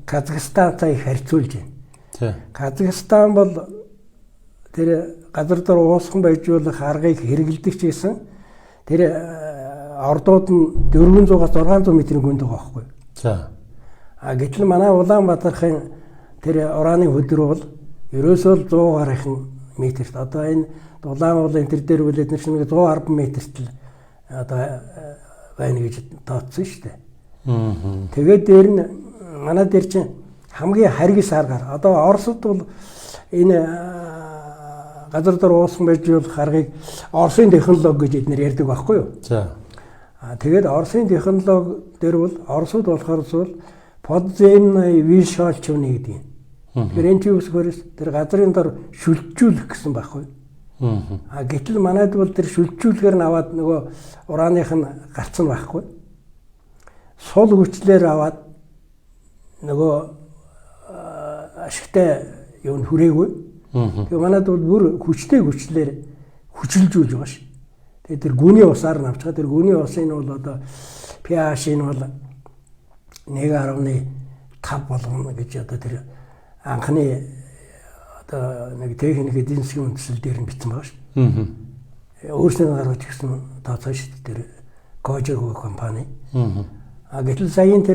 Казахстантай их харьцуулж байна. Тийм. Казахстан бол тэр газар дор уусхан байж болох аргыг хэрэгэлдэг ч гэсэн тэр ордууд нь 400-аас 600 метрийн гүнд байгаа байхгүй. За. Гэтэл манай Улаанбаатарын тэр ураны хөдөр бол ерөөсөө 100 гаруйхан метрт одоо энэ Улаан уулын тэр дээр үлээд нэг 110 метрт л одоо байна гэж тооцсон шүү дээ. Тэгээд дээр нь манай дээр чинь хамгийн харгис аргаар одоо Оросд бол энэ газар дор уусхан байж болох аргыг Оросын технологи гэж эднэр ярьдаг байхгүй юу? За. Тэгээд Оросын технологи дээр бол Оросд болохоор бол подземный вишалчвны гэдэг юм. Тэгэхээр энэ зүйлс тэр газрын дор шүлжүүлэх гэсэн байхгүй. Гэтэл манайд бол тэр шүлжүүлэхээр наваад нөгөө урааных нь гарцсан байхгүй. Сул хүчлээр аваад нөгөө ашигтай юунд хүрээгүй. Тэгээ манайд бол бүр хүчтэй хүчлэр хүчилжүүлж байгаа ш. Тэгээ тэр гүний усаар навчгаа тэр гүний усын бол одоо pH нь бол 1.5 болгоно гэж одоо тэр анхны одоо нэг техник эдийн засгийн үндэслэл дээр нь бичсэн байгаа ш. Өөрснөө гаргаж ирсэн тооцоо ш. Тэр Кожерхо компани. Гэтэл саяын